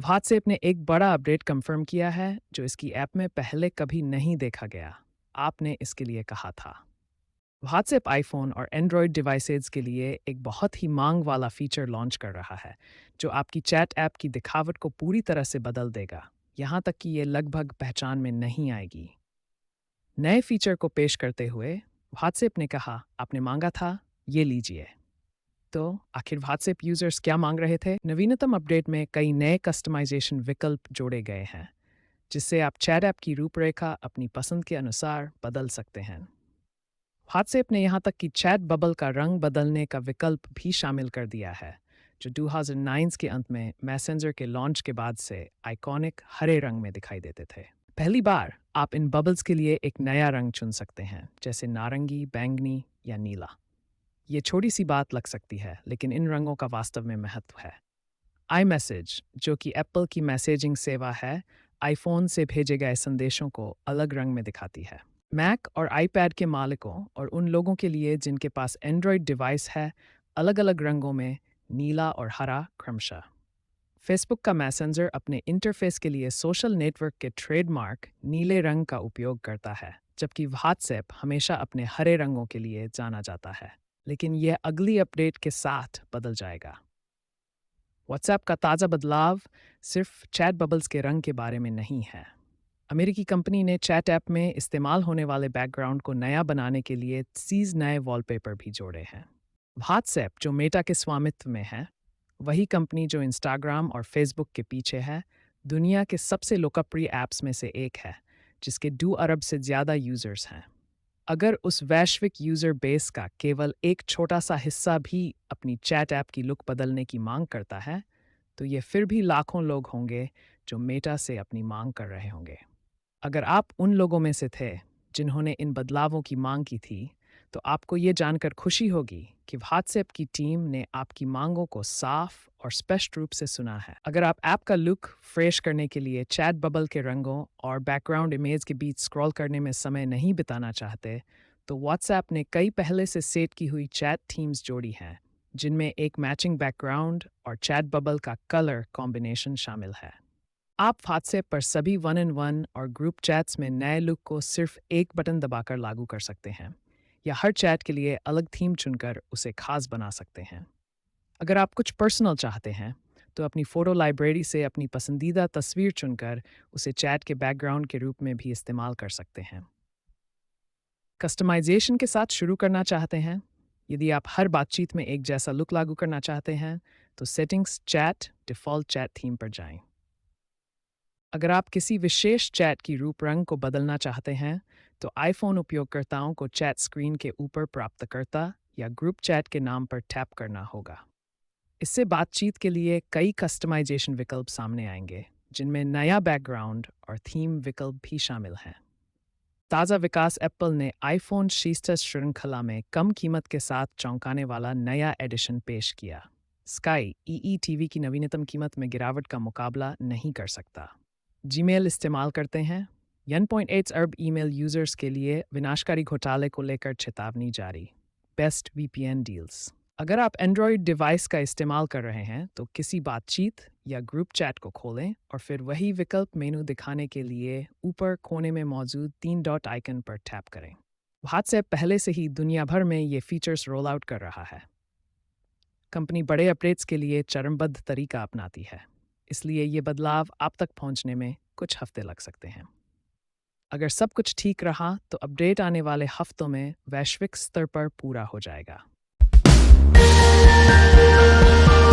WhatsApp ने एक बड़ा अपडेट कंफर्म किया है जो इसकी ऐप में पहले कभी नहीं देखा गया। आपने इसके लिए कहा था। व्हाट्सएप आईफोन और एंड्रॉयड डिवाइसेज के लिए एक बहुत ही मांग वाला फीचर लॉन्च कर रहा है जो आपकी चैट ऐप की दिखावट को पूरी तरह से बदल देगा, यहाँ तक कि ये लगभग पहचान में नहीं आएगी। नए फीचर को पेश करते हुए व्हाट्सएप ने कहा, आपने मांगा था, ये लीजिए। तो आखिर व्हाट्सएप यूजर्स क्या मांग रहे थे? नवीनतम अपडेट में कई नए कस्टमाइजेशन विकल्प जोड़े गए हैं जिससे आप चैट ऐप की रूपरेखा अपनी पसंद के अनुसार बदल सकते हैं। व्हाट्सएप ने यहाँ तक कि चैट बबल का रंग बदलने का विकल्प भी शामिल कर दिया है जो 2009 के अंत में मैसेंजर के लॉन्च के बाद से आइकॉनिक हरे रंग में दिखाई देते थे। पहली बार आप इन बबल्स के लिए एक नया रंग चुन सकते हैं, जैसे नारंगी, बैंगनी या नीला। ये छोटी सी बात लग सकती है, लेकिन इन रंगों का वास्तव में महत्व है। आई मैसेज, जो कि एप्पल की मैसेजिंग सेवा है, आईफोन से भेजे गए संदेशों को अलग रंग में दिखाती है। मैक और आईपैड के मालिकों और उन लोगों के लिए जिनके पास एंड्रॉयड डिवाइस है, अलग अलग रंगों में नीला और हरा क्रमशः। फेसबुक का मैसेंजर अपने इंटरफेस के लिए सोशल नेटवर्क के ट्रेडमार्क नीले रंग का उपयोग करता है, जबकि व्हाट्सएप हमेशा अपने हरे रंगों के लिए जाना जाता है। लेकिन यह अगली अपडेट के साथ बदल जाएगा। व्हाट्सएप का ताज़ा बदलाव सिर्फ चैट बबल्स के रंग के बारे में नहीं है। अमेरिकी कंपनी ने चैट ऐप में इस्तेमाल होने वाले बैकग्राउंड को नया बनाने के लिए 30 नए वॉलपेपर भी जोड़े हैं। व्हाट्सएप, जो मेटा के स्वामित्व में है, वही कंपनी जो इंस्टाग्राम और फेसबुक के पीछे है, दुनिया के सबसे लोकप्रिय ऐप्स में से एक है जिसके 2 अरब से ज़्यादा यूजर्स हैं। अगर उस वैश्विक यूजर बेस का केवल एक छोटा सा हिस्सा भी अपनी चैट ऐप की लुक बदलने की मांग करता है, तो ये फिर भी लाखों लोग होंगे जो मेटा से अपनी मांग कर रहे होंगे। अगर आप उन लोगों में से थे जिन्होंने इन बदलावों की मांग की थी, तो आपको ये जानकर खुशी होगी कि व्हाट्सएप की टीम ने आपकी मांगों को साफ और स्पष्ट रूप से सुना है। अगर आप ऐप का लुक फ्रेश करने के लिए चैट बबल के रंगों और बैकग्राउंड इमेज के बीच स्क्रॉल करने में समय नहीं बिताना चाहते, तो व्हाट्सएप ने कई पहले से सेट की हुई चैट थीम्स जोड़ी हैं जिनमें एक मैचिंग बैकग्राउंड और चैट बबल का कलर कॉम्बिनेशन शामिल है। आप व्हाट्सएप पर सभी 1-in-1 और ग्रुप चैट्स में नए लुक को सिर्फ एक बटन दबाकर लागू कर सकते हैं, या हर चैट के लिए अलग थीम चुनकर उसे खास बना सकते हैं। अगर आप कुछ पर्सनल चाहते हैं, तो अपनी फ़ोटो लाइब्रेरी से अपनी पसंदीदा तस्वीर चुनकर उसे चैट के बैकग्राउंड के रूप में भी इस्तेमाल कर सकते हैं। कस्टमाइजेशन के साथ शुरू करना चाहते हैं? यदि आप हर बातचीत में एक जैसा लुक लागू करना चाहते हैं, तो settings chat default chat theme पर जाएं। अगर आप किसी विशेष चैट की रूपरंग को बदलना चाहते हैं, तो आईफोन उपयोगकर्ताओं को चैट स्क्रीन के ऊपर प्राप्तकर्ता या ग्रुप चैट के नाम पर टैप करना होगा। इससे बातचीत के लिए कई कस्टमाइजेशन विकल्प सामने आएंगे, जिनमें नया बैकग्राउंड और थीम विकल्प भी शामिल हैं। ताज़ा विकास एप्पल ने आईफोन 6 श्रृंखला में कम कीमत के साथ चौंकाने वाला नया एडिशन पेश किया। स्काई ईई टीवी की नवीनतम कीमत में गिरावट का मुकाबला नहीं कर सकता। जीमेल इस्तेमाल करते हैं? 1.8 अरब ईमेल यूजर्स के लिए विनाशकारी घोटाले को लेकर चेतावनी जारी। Best VPN deals. अगर आप एंड्रॉयड डिवाइस का इस्तेमाल कर रहे हैं, तो किसी बातचीत या ग्रुप चैट को खोलें और फिर वही विकल्प मेनू दिखाने के लिए ऊपर कोने में मौजूद 3 डॉट आइकन पर टैप करें। व्हाट्सएप पहले से ही दुनिया भर में ये फीचर्स रोल आउट कर रहा है। कंपनी बड़े अपडेट्स के लिए चरणबद्ध तरीका अपनाती है, इसलिए ये बदलाव आप तक पहुंचने में कुछ हफ्ते लग सकते हैं। अगर सब कुछ ठीक रहा, तो अपडेट आने वाले हफ्तों में वैश्विक स्तर पर पूरा हो जाएगा।